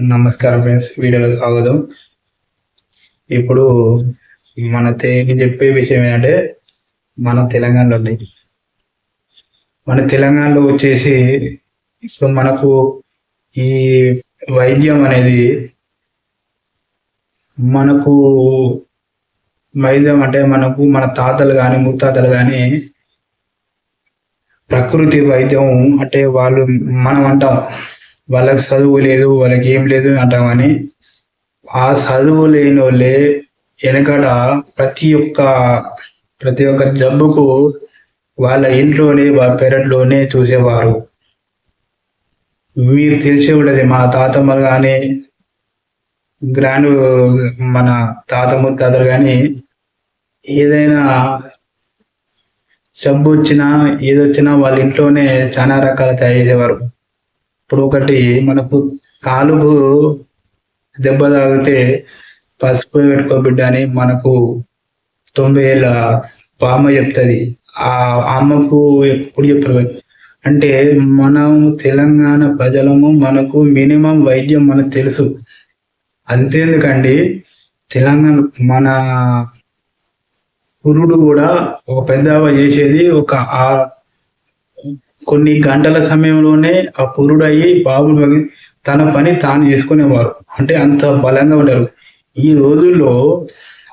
నమస్కారం ఫ్రెండ్స్, వీడియోలో స్వాగతం. ఇప్పుడు నేను చెప్పే విషయం ఏంటంటే మన తెలంగాణలో వచ్చేసి ఇప్పుడు మనకు ఈ వైద్యం అనేది మనకు మన తాతలు కానీ ముత్తాతలు కానీ ప్రకృతి వైద్యం అంటే మనం అంటాం వాళ్ళకి చదువు లేదు, వాళ్ళకి ఏం లేదు అంటాం. కానీ ఆ చదువు లేని వాళ్ళే వెనకట ప్రతి ఒక్క జబ్బుకు వాళ్ళ ఇంట్లోనే, వాళ్ళ పెరట్లోనే చూసేవారు. మీరు తెలిసే ఉండదు, మా తాతమ్మలు కానీ మన తాత ముత్తాతలు కానీ ఏదైనా జబ్బు వచ్చినా ఏదొచ్చినా వాళ్ళ ఇంట్లోనే చాలా రకాల తయారు చేసేవారు. ఇప్పుడు ఒకటి మనకు కాలుకు దెబ్బ తాగితే పసుపు పెట్టుకో బిడ్డ అని మనకు 90 ఏళ్ళ బామ్మ చెప్తుంది. ఆ అమ్మకు ఎప్పుడు చెప్పారు అంటే మనం తెలంగాణ ప్రజలము, మనకు మినిమం వైద్యం మనకు తెలుసు. అంతేందుకండి, తెలంగాణ మన పురుడు కూడా ఒక పెద్దవ చేసేది కొన్ని గంటల సమయంలోనే ఆ పురుడయ్యి బాబులు తన పని తాను చేసుకునేవారు. అంటే అంత బలంగా ఉండరు. ఈ రోజుల్లో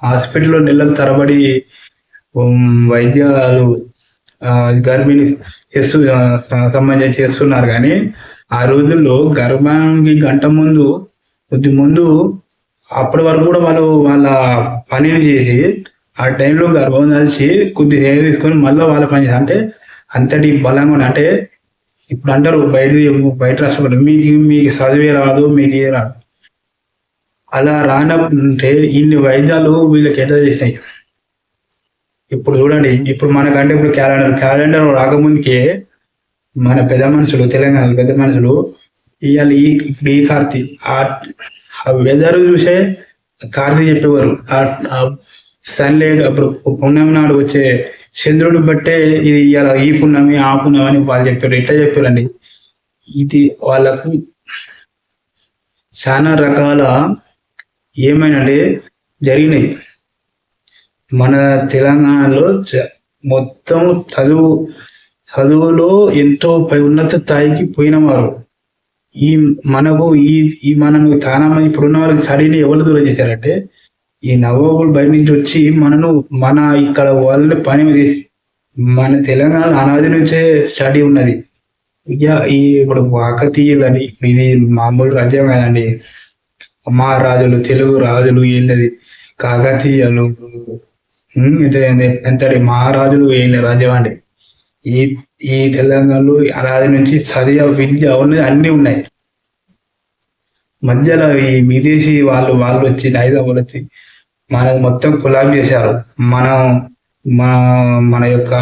హాస్పిటల్లో నెలల తరబడి వైద్యాలు గర్భిణి సంబంధించి చేస్తున్నారు. కానీ ఆ రోజుల్లో గర్భానికి గంట కొద్ది ముందు అప్పటి వరకు కూడా వాళ్ళ పనిని చేసి ఆ టైంలో గర్భం దాల్చి కొద్ది సేవ తీసుకొని మళ్ళీ వాళ్ళ పని అంటే అంతటి బలంగా అంటే ఇప్పుడు అంటారు బయట రాష్ట్రంలో మీకు చదివే రాదు, మీకు ఏ రాదు. అలా రానప్పుడంటే ఇన్ని వైద్యాలు వీళ్ళకి ఎట్లా చేసినాయి. ఇప్పుడు చూడండి, ఇప్పుడు మనకంటే ఇప్పుడు క్యాలెండర్ రాకముందుకే మన పెద్ద మనుషులు, తెలంగాణ పెద్ద మనుషులు ఇవాళ ఇప్పుడు ఈ కార్తీ ఆ వెదర్ చూసే కార్తీ చెప్పేవారు. సన్లైట్ అప్పుడు పున్నమి నాడు వచ్చే చంద్రుడు బట్టే ఇది ఇలా ఈ పున్నమి ఆ పున్నమి అని వాళ్ళు చెప్పారు. ఎట్లా చెప్పారండి, ఇది వాళ్ళకు చాలా రకాల ఏమైనాడే జరిగినాయి. మన తెలంగాణలో మొత్తం చదువులో ఎంతో ఉన్నత స్థాయికి పోయిన వారు మనం చాలా మంది ఇప్పుడున్న వాళ్ళకి స్టడీని ఎవరు దూరం చేశారంటే ఈ నవాబులు బయట నుంచి వచ్చి మన ఇక్కడ వాళ్ళని పని మన తెలంగాణ అనాది నుంచే స్టడీ ఉన్నది. ఇక ఇప్పుడు కాకతీయులని ఇది మామూలు రాజ్యం కాదండి. మహారాజులు, తెలుగు రాజులు ఏంటది కాకతీయులు ఎంతటి మహారాజులు ఏంటి రాజ్యం అండి. ఈ తెలంగాణలో అనాది నుంచి చదివ విద్య ఉన్నది అన్ని ఉన్నాయి. మధ్యలో ఈ విదేశీ వాళ్ళు వచ్చి హైదరాబాద్ వచ్చి మనకు మొత్తం కొలాబ్ చేశారు. మన యొక్క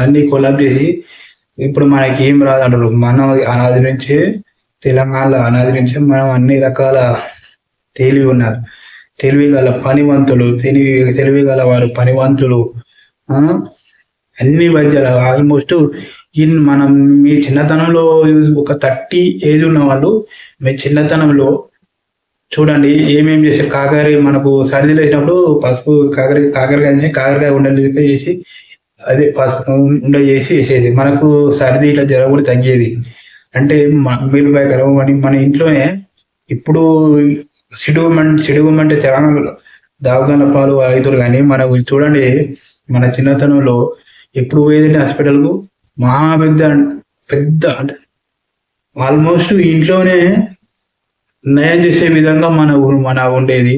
అన్ని కొలాబ్ చేసి ఇప్పుడు మనకి ఏం రాదంటారు. మనం అనాది నుంచే తెలంగాణలో అనాది నుంచే మనం అన్ని రకాల తెలివి ఉన్నారు. తెలివి గల పనివంతులు, తెలివి గల వారు పనివంతులు, అన్ని వైద్యాలు ఆల్మోస్ట్ మీ చిన్నతనంలో ఒక 30 ఏజ్ ఉన్న వాళ్ళు మీ చిన్నతనంలో చూడండి ఏమేమి చేశారు. మనకు సర్దీలు వేసినప్పుడు పసుపు కాకరకాయ ఉండలు చేసి అదే పసుపు ఉండ చేసి వేసేది. మనకు సర్ది ఇట్లా జ్వరం కూడా తగ్గేది. అంటే మేలుబాయకరం అని మన ఇంట్లోనే ఇప్పుడు సిడుగుమంటే తెలంగాణలో దావకాల పాలు అవుతారు. కానీ మనకు చూడండి, మన చిన్నతనంలో ఎప్పుడు పోయేది హాస్పిటల్కు మహా పెద్ద అంటే ఆల్మోస్ట్ ఇంట్లోనే నయం చేసే విధంగా మన ఉండేది.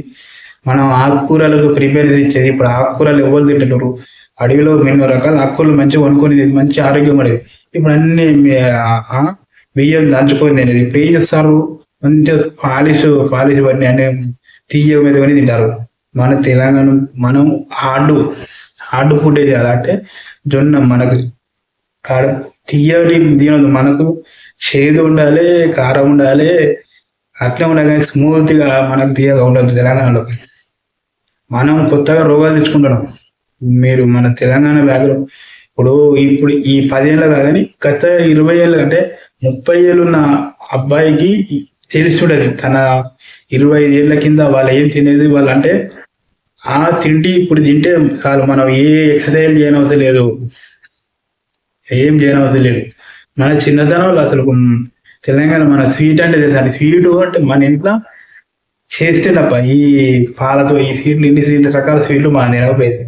మనం ఆకుకూరలకు ప్రిపేర్ చేసేది. ఇప్పుడు ఆకుకూరలు ఎవరు తింటున్నారు? అడవిలో ఎన్నో రకాల ఆకుకూరలు మంచిగా కొనుక్కొని మంచి ఆరోగ్యం ఉండేది. ఇప్పుడు అన్ని బియ్యం దంచుకొని తినేది. ఇప్పుడు ఏం చేస్తారు, మంచిగా పాలిష్ పని అనే తీయ మీద కొని తింటారు. మన తెలంగాణ మనం హార్డ్ ఫుడ్ ఏది కదా అంటే జొన్న. మనకు తీయటి తినదు, మనకు చేదు ఉండాలి, కారం ఉండాలి, అట్లా ఉండాలి. కానీ స్మూత్గా మనకు తీయగా ఉండదు. తెలంగాణలో మనం కొత్తగా రోగాలు తెచ్చుకుంటున్నాం. మీరు మన తెలంగాణ బ్యాక్గ్రౌండ్ ఇప్పుడు ఈ 10 ఏళ్ళ కాదని గత 20 ఏళ్ళు అంటే 30 ఏళ్ళున్న అబ్బాయికి తెలుసుంటది. తన 25 ఏళ్ల కింద వాళ్ళు ఏం తినేది వాళ్ళు అంటే ఆ తిండి ఇప్పుడు తింటే చాలు, మనం ఏ ఎక్సర్సైజ్ చేయనవసరం లేదు, ఏం చేయనవసరం లేదు. మన చిన్నతనంలో అసలు తెలంగాణ మన స్వీట్ అంటే తెలుసండి. స్వీట్ అంటే మన ఇంట్లో చేస్తే తప్ప ఈ పాలతో ఈ స్వీట్లు ఇన్ని రకాల స్వీట్లు మనం తినకపోయేది.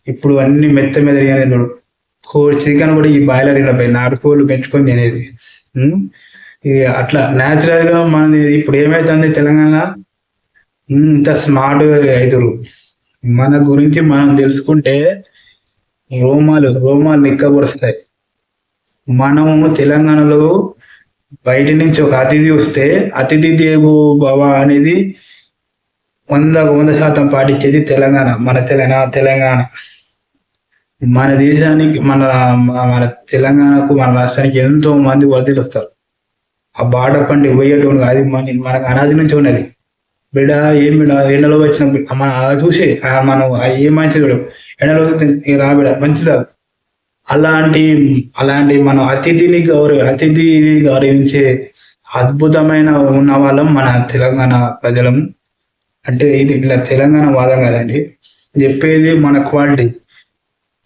ఇప్పుడు అన్ని మెత్త మెదడిగా తినడు. చికెన్ కూడా ఈ బాయిలర్ తినపోయి నాటుకోళ్ళు పెంచుకొని తినేది. అట్లా న్యాచురల్ గా మనది ఇప్పుడు ఏమైతుంది తెలంగాణ ఇంత స్మార్ట్ అవుతారు. మన గురించి మనం తెలుసుకుంటే రోమాలు నిక్కబొడుస్తాయి. మనము తెలంగాణలో బయట నుంచి ఒక అతిథి వస్తే అతిథి దేవో భవ అనేది 100% పాటించేది తెలంగాణ. మన తెలంగాణ మన దేశానికి మన తెలంగాణకు మన రాష్ట్రానికి ఎంతో మంది వదిలి వస్తారు. ఆ బాట పండి పోయేటోడు అది మనకు అనాది నుంచి ఉన్నది. బిడ్డ ఏం బిడ్డ ఎండలో వచ్చిన మన చూసి మనం ఏ మంచిది ఎండలో రా బిడ్డ మంచిదా. అలాంటి మనం అతిథిని గౌరవించే అద్భుతమైన ఉన్న వాళ్ళం మన తెలంగాణ ప్రజలం. అంటే ఇది ఇట్లా తెలంగాణ వాదం కదండి చెప్పేది, మన క్వాలిటీ.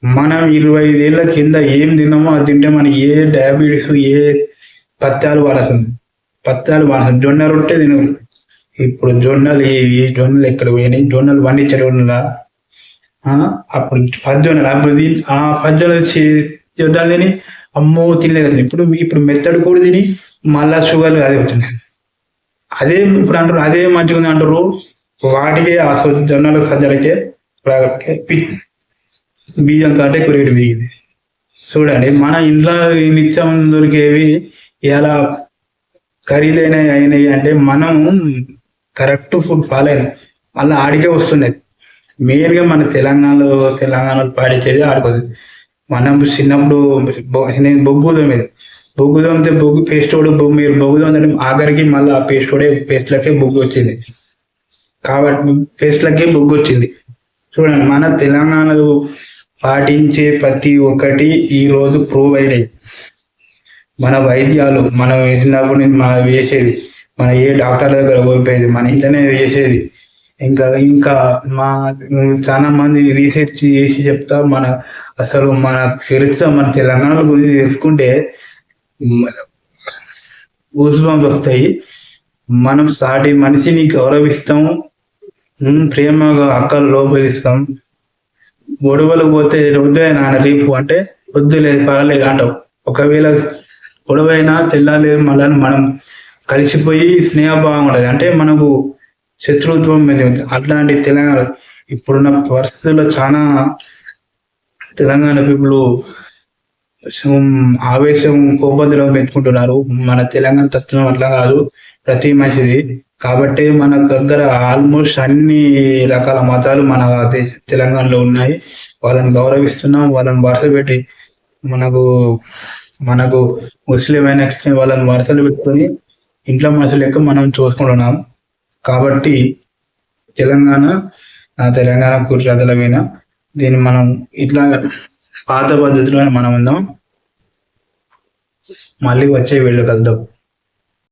మనం 25 ఏళ్ల కింద ఏం తిన్నామో అది తింటే మన ఏ డయాబెటీస్ ఏ పత్యాలు వాడాల్సింది. జొన్న రొట్టె తినరు. ఇప్పుడు ఈ జొన్నలు ఎక్కడ పోయినాయి? జొన్నలు పండించడం అప్పుడు పజ్జొన్నలు ఆ పజ్జొన్నలు జొన్నలు తిని అమ్మో తినలేదు. ఇప్పుడు మెత్తడు కూడా తిని మళ్ళా షుగర్లు అదే వచ్చినాయి. అదే ఇప్పుడు అంటారు అదే మంచిగా ఉంది అంటారు. వాటికే ఆ జొన్నలకు సజ్జలకే బియ్యం కంటే ఎక్కువ రేటు పెరిగింది. చూడండి మన ఇంట్లో నిత్యం దొరికేవి ఎలా అయినాయి అంటే మనం కరెక్ట్ ఫుడ్ ఫాలో అయినా మళ్ళీ ఆడికే వస్తున్నది. మెయిన్గా మన తెలంగాణలో పాడించేది ఆడుకోదు. మనం చిన్నప్పుడు నేను బొగ్గు తోమితే బొగ్గు పేస్ట్ కూడా మీరు బొగ్గు తోమితే ఆఖరికి మళ్ళీ ఆ పేస్ట్లకే బొగ్గు వచ్చింది. కాబట్టి పేస్ట్లకే బొగ్గు వచ్చింది. చూడండి మన తెలంగాణలో పాటించే ప్రతి ఒక్కటి ఈ రోజు ప్రూవ్ అయినాయి. మన వైద్యాలు మనం వేసినప్పుడు మనం వేసేది, మన ఏ డాక్టర్ దగ్గర పోయిపోయేది మన ఇంట్లోనే వేసేది. ఇంకా చాలా మంది రీసెర్చ్ చేసి చెప్తా అసలు తెలుస్తా. మన తెలంగాణ గురించి తెలుసుకుంటే ఊసుబంప్స్ వస్తాయి. మనం సాటి మనిషిని గౌరవిస్తాం, ప్రేమగా అక్కలు లోపలిస్తాం. గొడవలు పోతే వద్దే నాన్న రేపు అంటే వద్దులేదు పర్వాలేదు అంటాం. ఒకవేళ గొడవైనా తెల్లాలి మళ్ళీ మనం కలిసిపోయి స్నేహభావం ఉంటుంది. అంటే మనకు శత్రుత్వం మీద అట్లాంటి తెలంగాణ ఇప్పుడున్న పరిస్థితుల్లో చాలా తెలంగాణ పీపుల్ ఆవేశం కోపద్రవం పెట్టుకుంటున్నారు. మన తెలంగాణ తత్వం అట్లా కాదు, ప్రతి మనిషిది. కాబట్టి మన దగ్గర ఆల్మోస్ట్ అన్ని రకాల మతాలు మన తెలంగాణలో ఉన్నాయి. వాళ్ళని గౌరవిస్తున్నాం, వాళ్ళని వరుస పెట్టి మనకు ముస్లిం అయిన వాళ్ళని వరుసలు పెట్టుకొని ఇంట్లో మనుషులు లెక్క మనం చూసుకుంటున్నాం. కాబట్టి నా తెలంగాణ కుర్రదలమైన దీన్ని మనం ఇట్లా పాత పద్ధతిలో మనం ఉందాం. మళ్ళీ వచ్చే వీళ్ళు కలుద్దాం.